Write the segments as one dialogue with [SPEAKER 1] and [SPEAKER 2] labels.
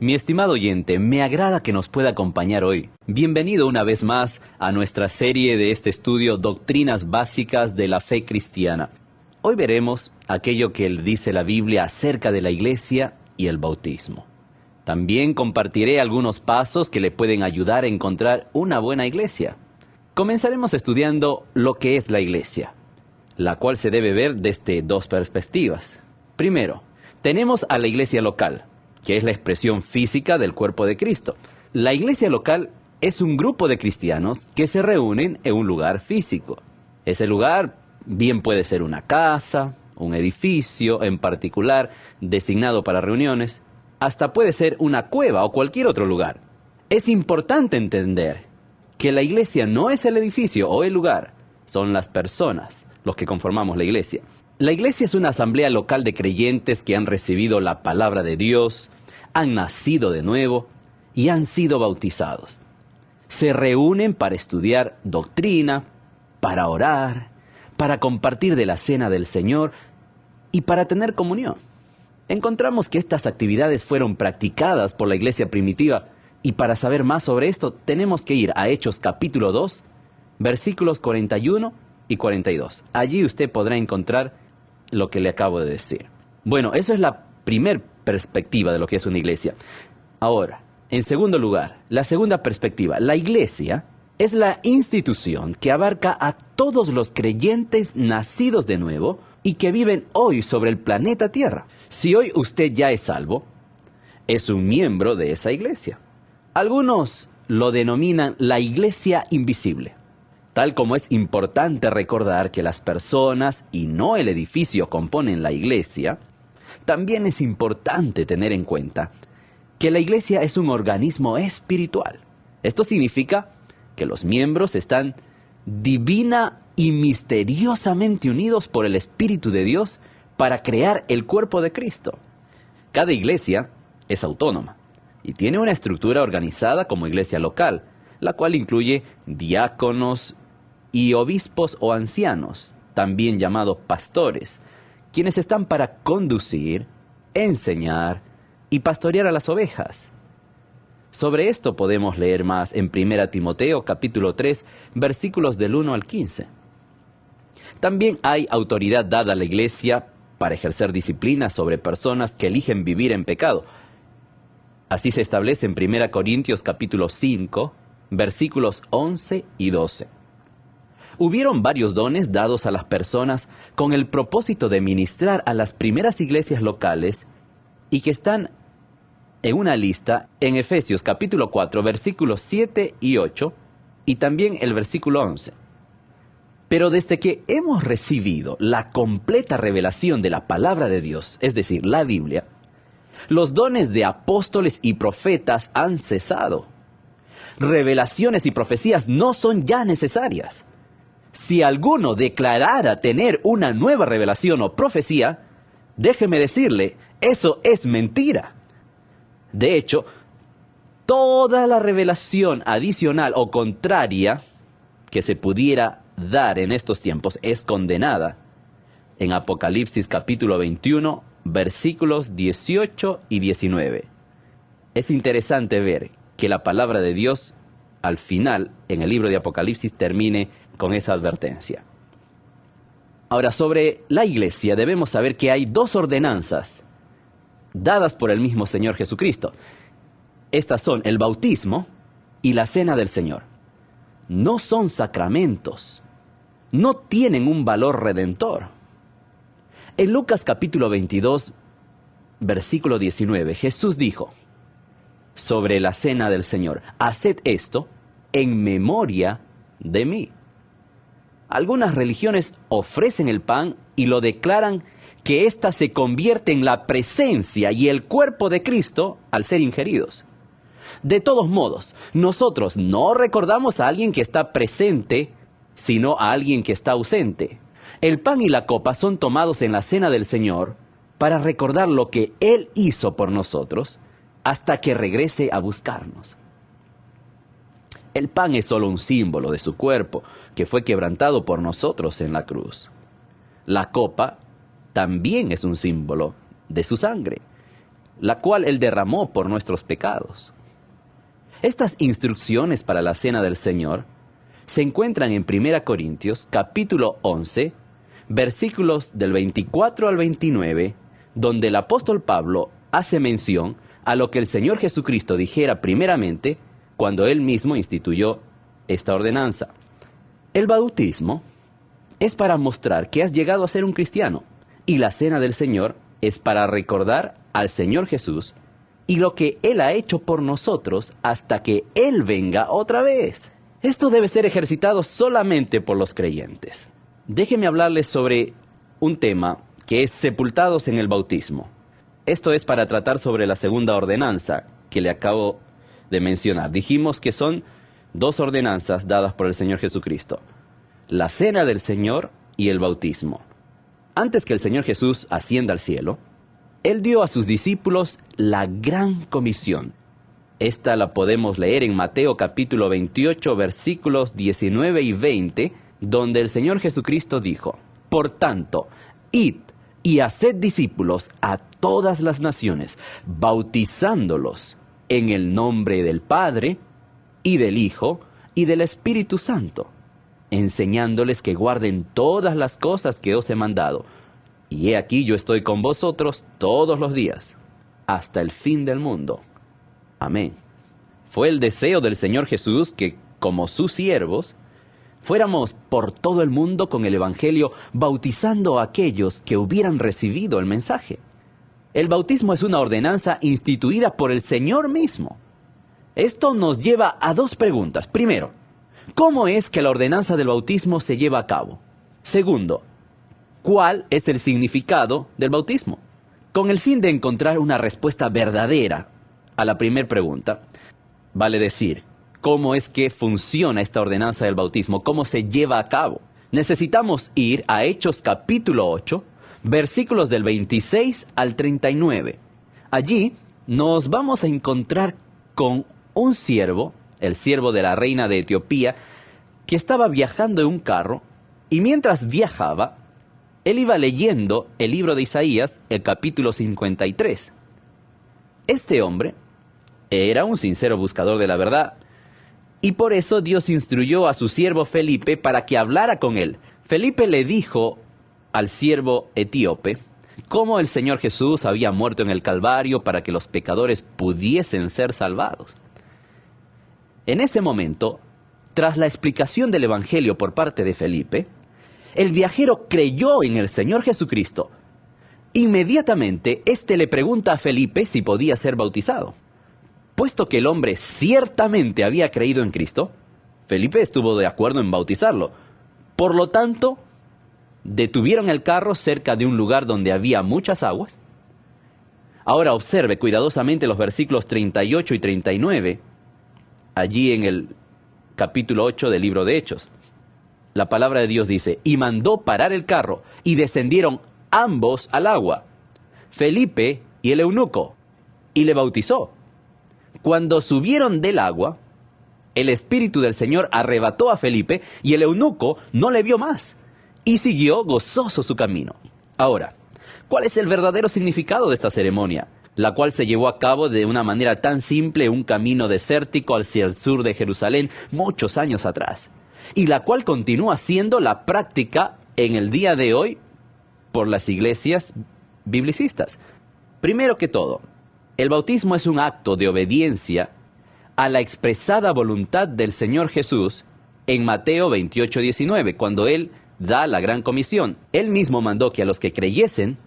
[SPEAKER 1] Mi estimado oyente, me agrada que nos pueda acompañar hoy. Bienvenido una vez más a nuestra serie de este estudio Doctrinas Básicas de la Fe Cristiana. Hoy veremos aquello que dice la Biblia acerca de la iglesia y el bautismo. También compartiré algunos pasos que le pueden ayudar a encontrar una buena iglesia. Comenzaremos estudiando lo que es la iglesia, la cual se debe ver desde dos perspectivas. Primero, tenemos a la iglesia local, que es la expresión física del cuerpo de Cristo. La iglesia local es un grupo de cristianos que se reúnen en un lugar físico. Ese lugar bien puede ser una casa, un edificio en particular designado para reuniones, hasta puede ser una cueva o cualquier otro lugar. Es importante entender que la iglesia no es el edificio o el lugar, son las personas los que conformamos la iglesia. La iglesia es una asamblea local de creyentes que han recibido la palabra de Dios, han nacido de nuevo y han sido bautizados. Se reúnen para estudiar doctrina, para orar, para compartir de la cena del Señor y para tener comunión. Encontramos que estas actividades fueron practicadas por la iglesia primitiva y para saber más sobre esto tenemos que ir a Hechos capítulo 2, versículos 41 y 42. Allí usted podrá encontrar lo que le acabo de decir. Bueno, eso es la primer perspectiva de lo que es una iglesia. Ahora, en segundo lugar, la segunda perspectiva. La iglesia es la institución que abarca a todos los creyentes nacidos de nuevo y que viven hoy sobre el planeta Tierra. Si hoy usted ya es salvo, es un miembro de esa iglesia. Algunos lo denominan la iglesia invisible. Tal como es importante recordar que las personas y no el edificio componen la iglesia, también es importante tener en cuenta que la iglesia es un organismo espiritual. Esto significa que los miembros están divina y misteriosamente unidos por el Espíritu de Dios para crear el cuerpo de Cristo. Cada iglesia es autónoma y tiene una estructura organizada como iglesia local, la cual incluye diáconos y obispos o ancianos, también llamados pastores, quienes están para conducir, enseñar y pastorear a las ovejas. Sobre esto podemos leer más en 1 Timoteo capítulo 3, versículos del 1 al 15. También hay autoridad dada a la iglesia para ejercer disciplina sobre personas que eligen vivir en pecado. Así se establece en 1 Corintios capítulo 5, versículos 11 y 12. Hubieron varios dones dados a las personas con el propósito de ministrar a las primeras iglesias locales y que están en una lista en Efesios capítulo 4, versículos 7 y 8 y también el versículo 11. Pero desde que hemos recibido la completa revelación de la palabra de Dios, es decir, la Biblia, los dones de apóstoles y profetas han cesado. Revelaciones y profecías no son ya necesarias. Si alguno declarara tener una nueva revelación o profecía, déjeme decirle, eso es mentira. De hecho, toda la revelación adicional o contraria que se pudiera dar en estos tiempos es condenada. En Apocalipsis capítulo 21, versículos 18 y 19. Es interesante ver que la palabra de Dios, al final, en el libro de Apocalipsis, termine con esa advertencia. Ahora, sobre la iglesia debemos saber que hay dos ordenanzas dadas por el mismo Señor Jesucristo. Estas son el bautismo y la cena del Señor. No son sacramentos, no tienen un valor redentor. En Lucas capítulo 22, versículo 19, Jesús dijo sobre la cena del Señor: haced esto en memoria de mí. Algunas religiones ofrecen el pan y lo declaran que ésta se convierte en la presencia y el cuerpo de Cristo al ser ingeridos. De todos modos, nosotros no recordamos a alguien que está presente, sino a alguien que está ausente. El pan y la copa son tomados en la cena del Señor para recordar lo que Él hizo por nosotros hasta que regrese a buscarnos. El pan es solo un símbolo de su cuerpo, que fue quebrantado por nosotros en la cruz. La copa también es un símbolo de su sangre. la cual Él derramó por nuestros pecados. Estas instrucciones para la cena del Señor se encuentran en 1 Corintios capítulo 11, versículos del 24 al 29, donde el apóstol Pablo hace mención a lo que el Señor Jesucristo dijera primeramente cuando Él mismo instituyó esta ordenanza. El bautismo es para mostrar que has llegado a ser un cristiano, y la cena del Señor es para recordar al Señor Jesús y lo que Él ha hecho por nosotros hasta que Él venga otra vez. Esto debe ser ejercitado solamente por los creyentes. Déjenme hablarles sobre un tema que es sepultados en el bautismo. Esto es para tratar sobre la segunda ordenanza que le acabo de mencionar. Dijimos que son 2 ordenanzas dadas por el Señor Jesucristo: la cena del Señor y el bautismo. Antes que el Señor Jesús ascienda al cielo, Él dio a sus discípulos la gran comisión. Esta la podemos leer en Mateo capítulo 28, versículos 19 y 20, donde el Señor Jesucristo dijo: Por tanto, id y haced discípulos a todas las naciones, bautizándolos en el nombre del Padre, y del Hijo, y del Espíritu Santo, enseñándoles que guarden todas las cosas que os he mandado. Y he aquí yo estoy con vosotros todos los días, hasta el fin del mundo. Amén. Fue el deseo del Señor Jesús que, como sus siervos, fuéramos por todo el mundo con el Evangelio, bautizando a aquellos que hubieran recibido el mensaje. El bautismo es una ordenanza instituida por el Señor mismo. Esto nos lleva a 2 preguntas. Primero, ¿cómo es que la ordenanza del bautismo se lleva a cabo? Segundo, ¿cuál es el significado del bautismo? Con el fin de encontrar una respuesta verdadera a la primera pregunta, vale decir, ¿cómo es que funciona esta ordenanza del bautismo? ¿Cómo se lleva a cabo? Necesitamos ir a Hechos capítulo 8, versículos del 26 al 39. Allí nos vamos a encontrar con un siervo, el siervo de la reina de Etiopía, que estaba viajando en un carro, y mientras viajaba, él iba leyendo el libro de Isaías, el capítulo 53. Este hombre era un sincero buscador de la verdad, y por eso Dios instruyó a su siervo Felipe para que hablara con él. Felipe le dijo al siervo etíope cómo el Señor Jesús había muerto en el Calvario para que los pecadores pudiesen ser salvados. En ese momento, tras la explicación del Evangelio por parte de Felipe, el viajero creyó en el Señor Jesucristo. Inmediatamente, éste le pregunta a Felipe si podía ser bautizado. Puesto que el hombre ciertamente había creído en Cristo, Felipe estuvo de acuerdo en bautizarlo. Por lo tanto, detuvieron el carro cerca de un lugar donde había muchas aguas. Ahora observe cuidadosamente los versículos 38 y 39, allí en el capítulo 8 del libro de Hechos. La palabra de Dios dice: y mandó parar el carro, y descendieron ambos al agua, Felipe y el eunuco, y le bautizó. Cuando subieron del agua, el Espíritu del Señor arrebató a Felipe, y el eunuco no le vio más, y siguió gozoso su camino. Ahora, ¿cuál es el verdadero significado de esta ceremonia, la cual se llevó a cabo de una manera tan simple, un camino desértico hacia el sur de Jerusalén, muchos años atrás, y la cual continúa siendo la práctica en el día de hoy por las iglesias biblicistas? Primero que todo, el bautismo es un acto de obediencia a la expresada voluntad del Señor Jesús en Mateo 28:19, cuando Él da la gran comisión. Él mismo mandó que a los que creyesen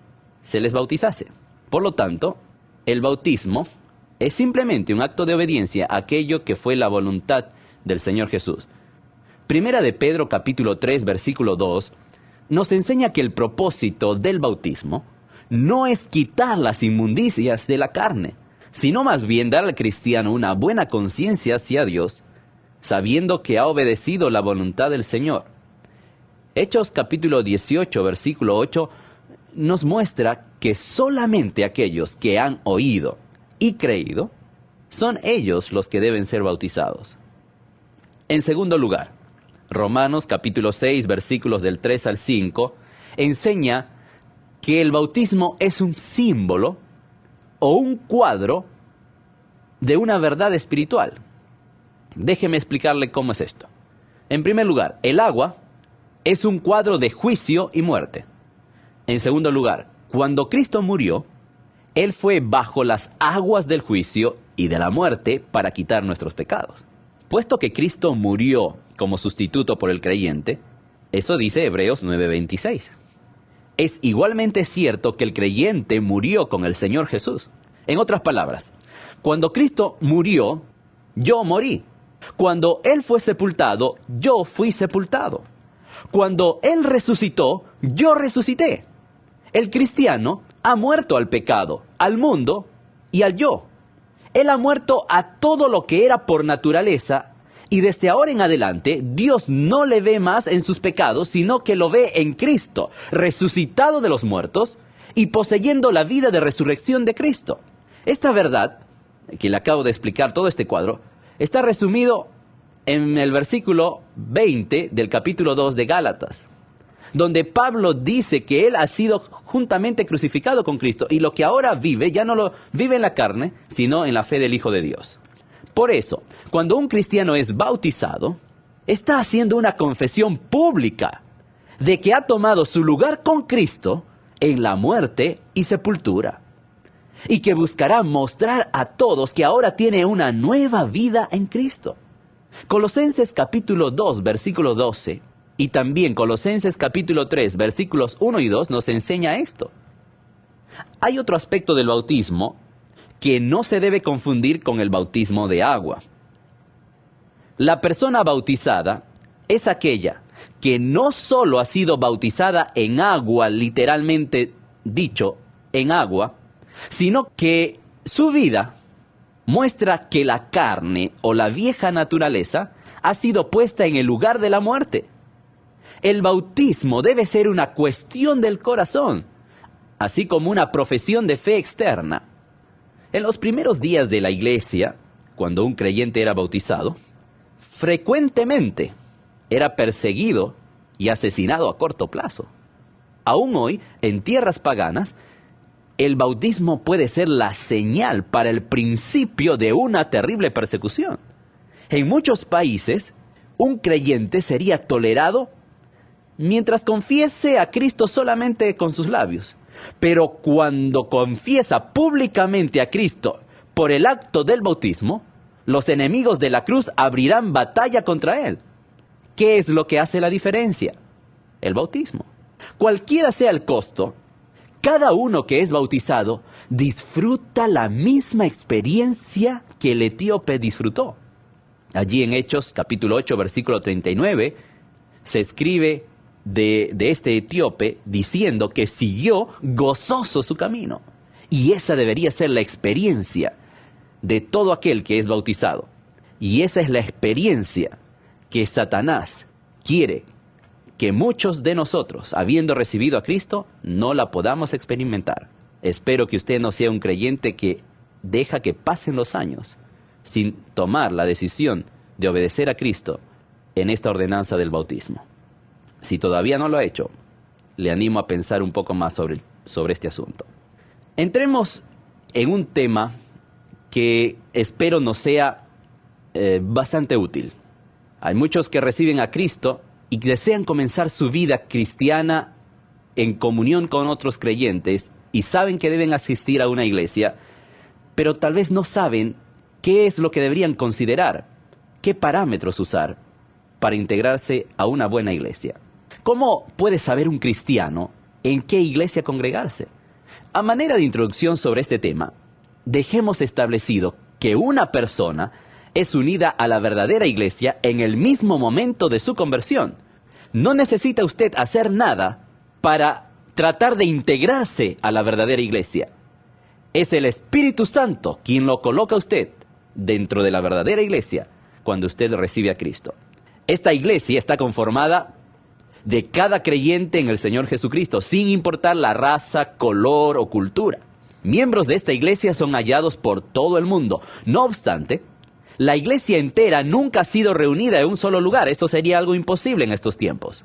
[SPEAKER 1] se les bautizase. Por lo tanto, el bautismo es simplemente un acto de obediencia a aquello que fue la voluntad del Señor Jesús. Primera de Pedro capítulo 3, versículo 2, nos enseña que el propósito del bautismo no es quitar las inmundicias de la carne, sino más bien dar al cristiano una buena conciencia hacia Dios, sabiendo que ha obedecido la voluntad del Señor. Hechos capítulo 18, versículo 8, nos muestra que solamente aquellos que han oído y creído son ellos los que deben ser bautizados. En segundo lugar, Romanos capítulo 6, versículos del 3 al 5, enseña que el bautismo es un símbolo o un cuadro de una verdad espiritual. Déjeme explicarle cómo es esto. En primer lugar, el agua es un cuadro de juicio y muerte. En segundo lugar, cuando Cristo murió, Él fue bajo las aguas del juicio y de la muerte para quitar nuestros pecados. Puesto que Cristo murió como sustituto por el creyente, eso dice Hebreos 9:26. Es igualmente cierto que el creyente murió con el Señor Jesús. En otras palabras, cuando Cristo murió, yo morí. Cuando Él fue sepultado, yo fui sepultado. Cuando Él resucitó, yo resucité. El cristiano ha muerto al pecado, al mundo y al yo. Él ha muerto a todo lo que era por naturaleza, y desde ahora en adelante Dios no le ve más en sus pecados, sino que lo ve en Cristo, resucitado de los muertos y poseyendo la vida de resurrección de Cristo. Esta verdad, que le acabo de explicar todo este cuadro, está resumido en el versículo 20 del capítulo 2 de Gálatas, donde Pablo dice que él ha sido juntamente crucificado con Cristo y lo que ahora vive, ya no lo vive en la carne, sino en la fe del Hijo de Dios. Por eso, cuando un cristiano es bautizado, está haciendo una confesión pública de que ha tomado su lugar con Cristo en la muerte y sepultura, y que buscará mostrar a todos que ahora tiene una nueva vida en Cristo. Colosenses capítulo 2, versículo 12, y también Colosenses capítulo 3, versículos 1 y 2 nos enseña esto. Hay otro aspecto del bautismo que no se debe confundir con el bautismo de agua. La persona bautizada es aquella que no solo ha sido bautizada en agua, literalmente dicho, en agua, sino que su vida muestra que la carne o la vieja naturaleza ha sido puesta en el lugar de la muerte. El bautismo debe ser una cuestión del corazón, así como una profesión de fe externa. En los primeros días de la iglesia, cuando un creyente era bautizado, frecuentemente era perseguido y asesinado a corto plazo. Aún hoy, en tierras paganas, el bautismo puede ser la señal para el principio de una terrible persecución. En muchos países, un creyente sería tolerado mientras confiese a Cristo solamente con sus labios. Pero cuando confiesa públicamente a Cristo por el acto del bautismo, los enemigos de la cruz abrirán batalla contra él. ¿Qué es lo que hace la diferencia? El bautismo. Cualquiera sea el costo, cada uno que es bautizado disfruta la misma experiencia que el etíope disfrutó. Allí en Hechos capítulo 8, versículo 39, se escribe de este etíope diciendo que siguió gozoso su camino. Y esa debería ser la experiencia de todo aquel que es bautizado. Y esa es la experiencia que Satanás quiere que muchos de nosotros, habiendo recibido a Cristo, no la podamos experimentar. Espero que usted no sea un creyente que deja que pasen los años sin tomar la decisión de obedecer a Cristo en esta ordenanza del bautismo. Si todavía no lo ha hecho, le animo a pensar un poco más sobre este asunto. Entremos en un tema que espero nos sea bastante útil. Hay muchos que reciben a Cristo y desean comenzar su vida cristiana en comunión con otros creyentes y saben que deben asistir a una iglesia, pero tal vez no saben qué es lo que deberían considerar, qué parámetros usar para integrarse a una buena iglesia. ¿Cómo puede saber un cristiano en qué iglesia congregarse? A manera de introducción sobre este tema, dejemos establecido que una persona es unida a la verdadera iglesia en el mismo momento de su conversión. No necesita usted hacer nada para tratar de integrarse a la verdadera iglesia. Es el Espíritu Santo quien lo coloca a usted dentro de la verdadera iglesia cuando usted recibe a Cristo. Esta iglesia está conformada de cada creyente en el Señor Jesucristo, sin importar la raza, color o cultura. Miembros de esta iglesia son hallados por todo el mundo. No obstante, la iglesia entera nunca ha sido reunida en un solo lugar. Esto sería algo imposible en estos tiempos.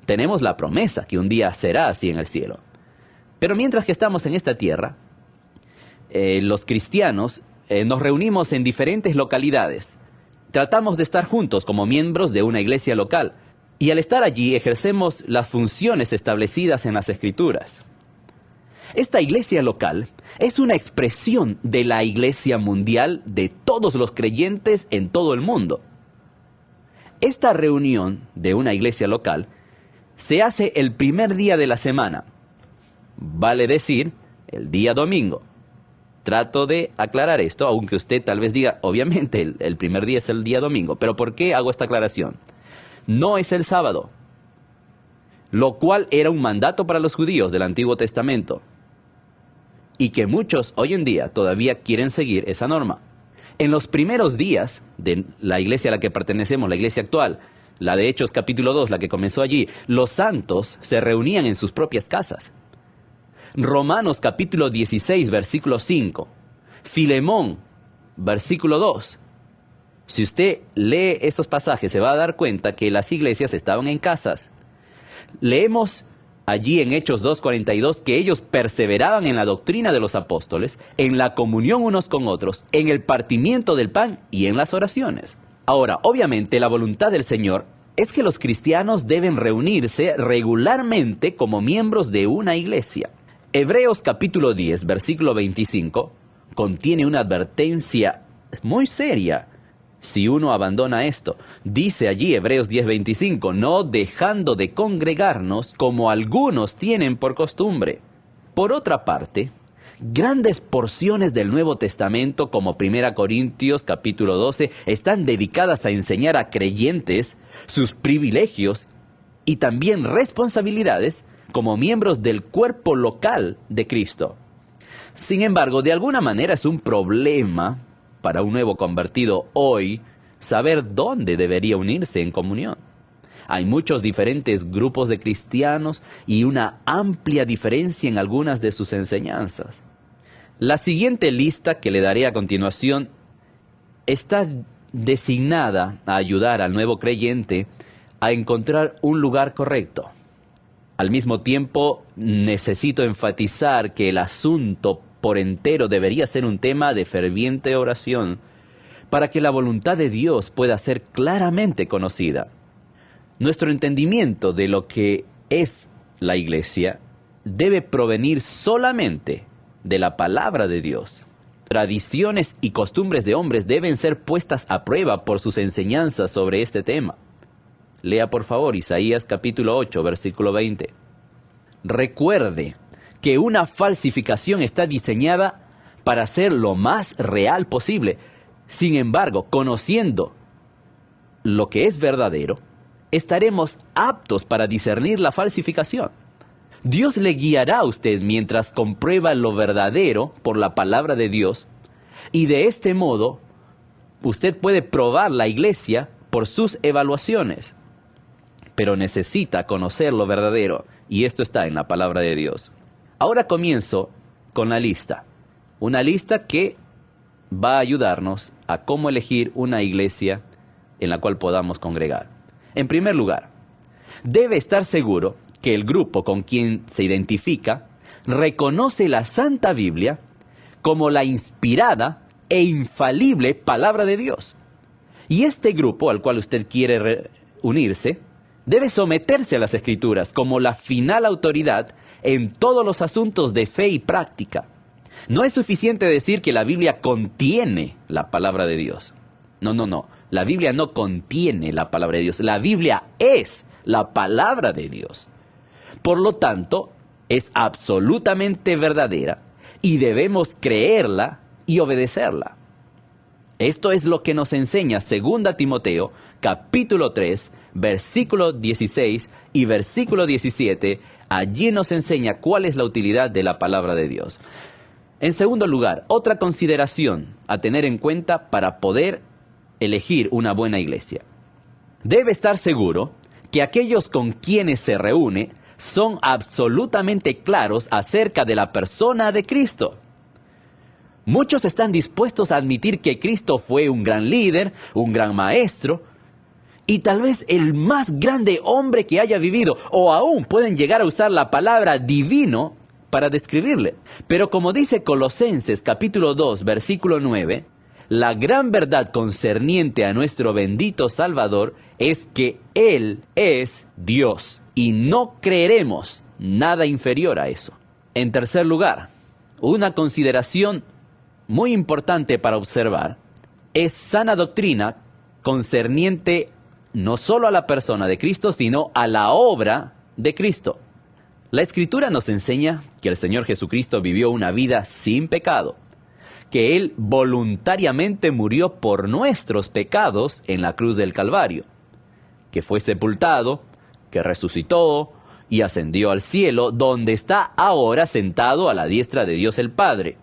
[SPEAKER 1] Tenemos la promesa que un día será así en el cielo. Pero mientras que estamos en esta tierra, los cristianos nos reunimos en diferentes localidades. Tratamos de estar juntos como miembros de una iglesia local. Y al estar allí ejercemos las funciones establecidas en las Escrituras. Esta iglesia local es una expresión de la iglesia mundial de todos los creyentes en todo el mundo. Esta reunión de una iglesia local se hace el primer día de la semana, vale decir, el día domingo. Trato de aclarar esto, aunque usted tal vez diga, obviamente el primer día es el día domingo, pero ¿por qué hago esta aclaración? No es el sábado, lo cual era un mandato para los judíos del Antiguo Testamento, y que muchos hoy en día todavía quieren seguir esa norma. En los primeros días de la iglesia a la que pertenecemos, la iglesia actual, la de Hechos capítulo 2, la que comenzó allí, los santos se reunían en sus propias casas. Romanos capítulo 16, versículo 5, Filemón, versículo 2. Si usted lee esos pasajes, se va a dar cuenta que las iglesias estaban en casas. Leemos allí en Hechos 2:42 que ellos perseveraban en la doctrina de los apóstoles, en la comunión unos con otros, en el partimiento del pan y en las oraciones. Ahora, obviamente, la voluntad del Señor es que los cristianos deben reunirse regularmente como miembros de una iglesia. Hebreos capítulo 10, versículo 25, contiene una advertencia muy seria si uno abandona esto. Dice allí Hebreos 10:25, no dejando de congregarnos como algunos tienen por costumbre. Por otra parte, grandes porciones del Nuevo Testamento, como 1 Corintios capítulo 12, están dedicadas a enseñar a creyentes sus privilegios y también responsabilidades como miembros del cuerpo local de Cristo. Sin embargo, de alguna manera es un problema para un nuevo convertido hoy saber dónde debería unirse en comunión. Hay muchos diferentes grupos de cristianos y una amplia diferencia en algunas de sus enseñanzas. La siguiente lista que le daré a continuación está designada a ayudar al nuevo creyente a encontrar un lugar correcto. Al mismo tiempo, necesito enfatizar que el asunto por entero debería ser un tema de ferviente oración para que la voluntad de Dios pueda ser claramente conocida. Nuestro entendimiento de lo que es la iglesia debe provenir solamente de la palabra de Dios. Tradiciones y costumbres de hombres deben ser puestas a prueba por sus enseñanzas sobre este tema. Lea por favor Isaías capítulo 8, versículo 20. Recuerde que una falsificación está diseñada para ser lo más real posible. Sin embargo, conociendo lo que es verdadero, estaremos aptos para discernir la falsificación. Dios le guiará a usted mientras comprueba lo verdadero por la palabra de Dios, y de este modo, usted puede probar la iglesia por sus evaluaciones. Pero necesita conocer lo verdadero, y esto está en la palabra de Dios. Ahora comienzo con la lista. Una lista que va a ayudarnos a cómo elegir una iglesia en la cual podamos congregar. En primer lugar, debe estar seguro que el grupo con quien se identifica reconoce la Santa Biblia como la inspirada e infalible palabra de Dios. Y este grupo al cual usted quiere unirse debe someterse a las Escrituras como la final autoridad en todos los asuntos de fe y práctica. No es suficiente decir que la Biblia contiene la palabra de Dios. No. La Biblia no contiene la palabra de Dios. La Biblia es la palabra de Dios. Por lo tanto, es absolutamente verdadera y debemos creerla y obedecerla. Esto es lo que nos enseña 2 Timoteo, capítulo 3, versículo 16 y versículo 17. Allí nos enseña cuál es la utilidad de la palabra de Dios. En segundo lugar, otra consideración a tener en cuenta para poder elegir una buena iglesia. Debe estar seguro que aquellos con quienes se reúne son absolutamente claros acerca de la persona de Cristo. Muchos están dispuestos a admitir que Cristo fue un gran líder, un gran maestro, y tal vez el más grande hombre que haya vivido, o aún pueden llegar a usar la palabra divino para describirle. Pero como dice Colosenses capítulo 2, versículo 9, la gran verdad concerniente a nuestro bendito Salvador es que Él es Dios y no creeremos nada inferior a eso. En tercer lugar, una consideración muy importante para observar es sana doctrina concerniente no solo a la persona de Cristo, sino a la obra de Cristo. La Escritura nos enseña que el Señor Jesucristo vivió una vida sin pecado, que Él voluntariamente murió por nuestros pecados en la cruz del Calvario, que fue sepultado, que resucitó y ascendió al cielo, donde está ahora sentado a la diestra de Dios el Padre.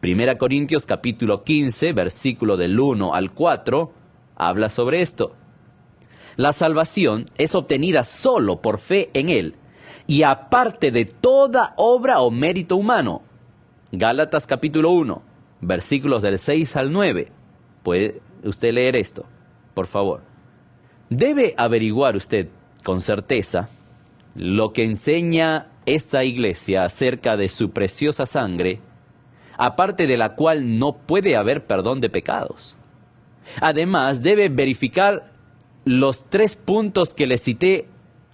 [SPEAKER 1] 1 Corintios capítulo 15, versículo del 1 al 4, habla sobre esto. La salvación es obtenida solo por fe en Él, y aparte de toda obra o mérito humano. Gálatas capítulo 1, versículos del 6 al 9. ¿Puede usted leer esto, por favor? Debe averiguar usted con certeza lo que enseña esta iglesia acerca de su preciosa sangre, aparte de la cual no puede haber perdón de pecados. Además, debe verificar los 3 puntos que le cité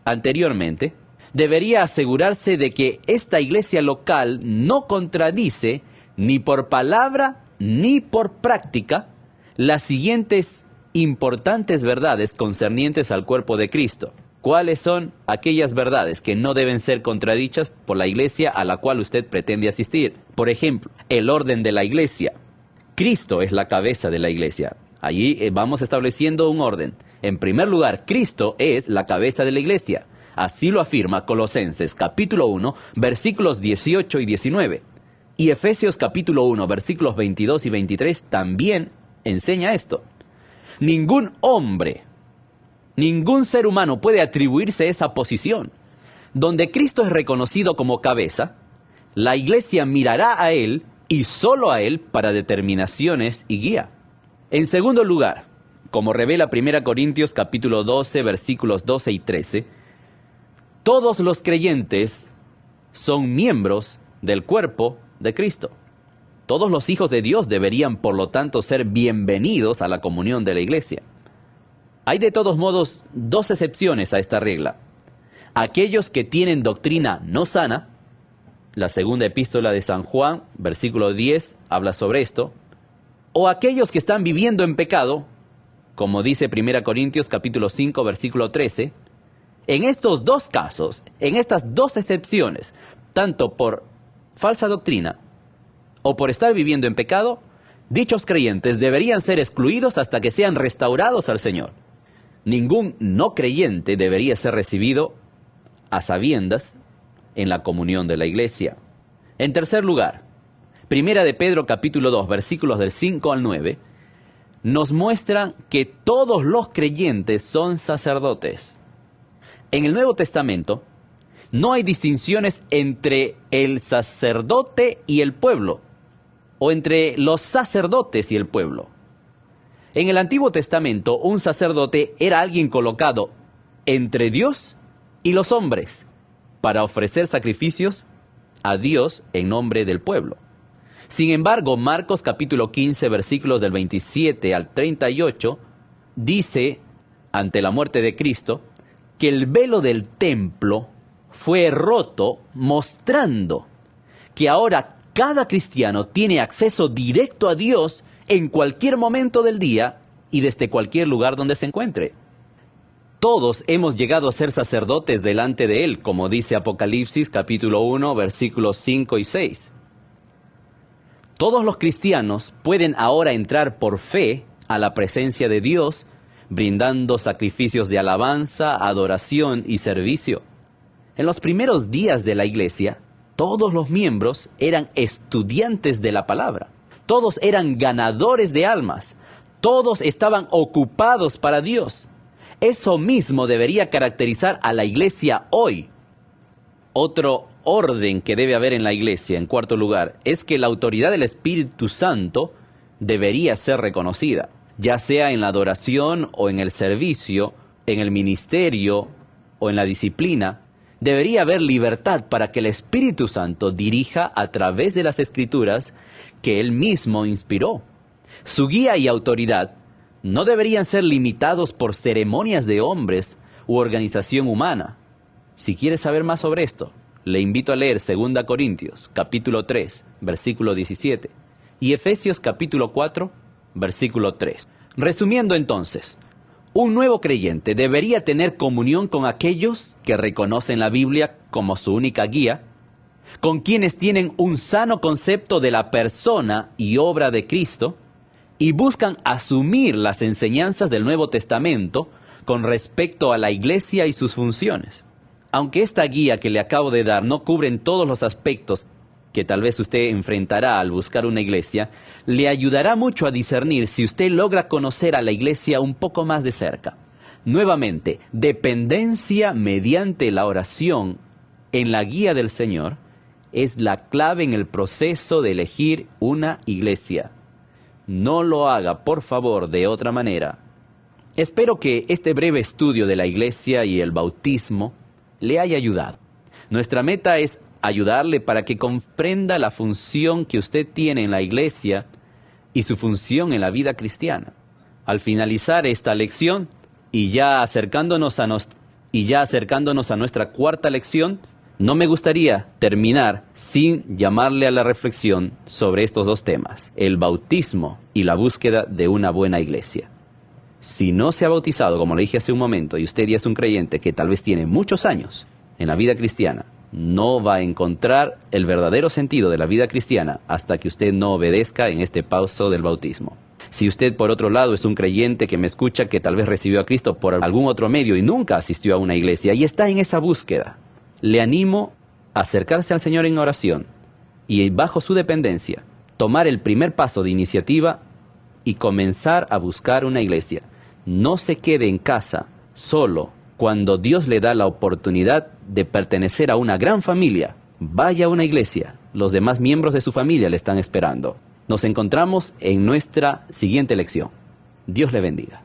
[SPEAKER 1] anteriormente. Debería asegurarse de que esta iglesia local no contradice ni por palabra ni por práctica las siguientes importantes verdades concernientes al cuerpo de Cristo. ¿Cuáles son aquellas verdades que no deben ser contradichas por la iglesia a la cual usted pretende asistir? Por ejemplo, el orden de la iglesia. Cristo es la cabeza de la iglesia. Allí vamos estableciendo un orden. En primer lugar, Cristo es la cabeza de la iglesia. Así lo afirma Colosenses capítulo 1, versículos 18 y 19. Y Efesios capítulo 1, versículos 22 y 23 también enseña esto. Ningún hombre, ningún ser humano puede atribuirse esa posición. Donde Cristo es reconocido como cabeza, la iglesia mirará a Él y solo a Él para determinaciones y guía. En segundo lugar, como revela 1 Corintios capítulo 12, versículos 12 y 13, todos los creyentes son miembros del cuerpo de Cristo. Todos los hijos de Dios deberían, por lo tanto, ser bienvenidos a la comunión de la iglesia. Hay de todos modos 2 excepciones a esta regla. Aquellos que tienen doctrina no sana, la segunda epístola de San Juan, versículo 10, habla sobre esto, o aquellos que están viviendo en pecado, como dice 1 Corintios capítulo 5, versículo 13, en estos 2 casos, en estas 2 excepciones, tanto por falsa doctrina o por estar viviendo en pecado, dichos creyentes deberían ser excluidos hasta que sean restaurados al Señor. Ningún no creyente debería ser recibido a sabiendas en la comunión de la iglesia. En tercer lugar, 1 de Pedro capítulo 2, versículos del 5 al 9, nos muestran que todos los creyentes son sacerdotes. En el Nuevo Testamento no hay distinciones entre el sacerdote y el pueblo, o entre los sacerdotes y el pueblo. En el Antiguo Testamento, un sacerdote era alguien colocado entre Dios y los hombres para ofrecer sacrificios a Dios en nombre del pueblo. Sin embargo, Marcos capítulo 15, versículos del 27 al 38, dice, ante la muerte de Cristo, que el velo del templo fue roto, mostrando que ahora cada cristiano tiene acceso directo a Dios en cualquier momento del día y desde cualquier lugar donde se encuentre. Todos hemos llegado a ser sacerdotes delante de Él, como dice Apocalipsis capítulo 1, versículos 5 y 6. Todos los cristianos pueden ahora entrar por fe a la presencia de Dios, brindando sacrificios de alabanza, adoración y servicio. En los primeros días de la iglesia, todos los miembros eran estudiantes de la palabra. Todos eran ganadores de almas. Todos estaban ocupados para Dios. Eso mismo debería caracterizar a la iglesia hoy. Otro orden que debe haber en la iglesia, en cuarto lugar, es que la autoridad del Espíritu Santo debería ser reconocida, ya sea en la adoración o en el servicio, en el ministerio o en la disciplina. Debería haber libertad para que el Espíritu Santo dirija a través de las Escrituras que Él mismo inspiró. Su guía y autoridad no deberían ser limitados por ceremonias de hombres u organización humana. Si quieres saber más sobre esto, le invito a leer 2 Corintios, capítulo 3, versículo 17, y Efesios capítulo 4, versículo 3. Resumiendo entonces, un nuevo creyente debería tener comunión con aquellos que reconocen la Biblia como su única guía, con quienes tienen un sano concepto de la persona y obra de Cristo, y buscan asumir las enseñanzas del Nuevo Testamento con respecto a la Iglesia y sus funciones. Aunque esta guía que le acabo de dar no cubre en todos los aspectos que tal vez usted enfrentará al buscar una iglesia, le ayudará mucho a discernir si usted logra conocer a la iglesia un poco más de cerca. Nuevamente, dependencia mediante la oración en la guía del Señor es la clave en el proceso de elegir una iglesia. No lo haga, por favor, de otra manera. Espero que este breve estudio de la iglesia y el bautismo le haya ayudado. Nuestra meta es ayudarle para que comprenda la función que usted tiene en la iglesia y su función en la vida cristiana. Al finalizar esta lección y ya acercándonos a nuestra cuarta lección, no me gustaría terminar sin llamarle a la reflexión sobre estos dos temas, el bautismo y la búsqueda de una buena iglesia. Si no se ha bautizado, como le dije hace un momento, y usted ya es un creyente que tal vez tiene muchos años en la vida cristiana, no va a encontrar el verdadero sentido de la vida cristiana hasta que usted no obedezca en este paso del bautismo. Si usted, por otro lado, es un creyente que me escucha, que tal vez recibió a Cristo por algún otro medio y nunca asistió a una iglesia y está en esa búsqueda, le animo a acercarse al Señor en oración y, bajo su dependencia, tomar el primer paso de iniciativa y comenzar a buscar una iglesia. No se quede en casa solo cuando Dios le da la oportunidad de pertenecer a una gran familia. Vaya a una iglesia. Los demás miembros de su familia le están esperando. Nos encontramos en nuestra siguiente lección. Dios le bendiga.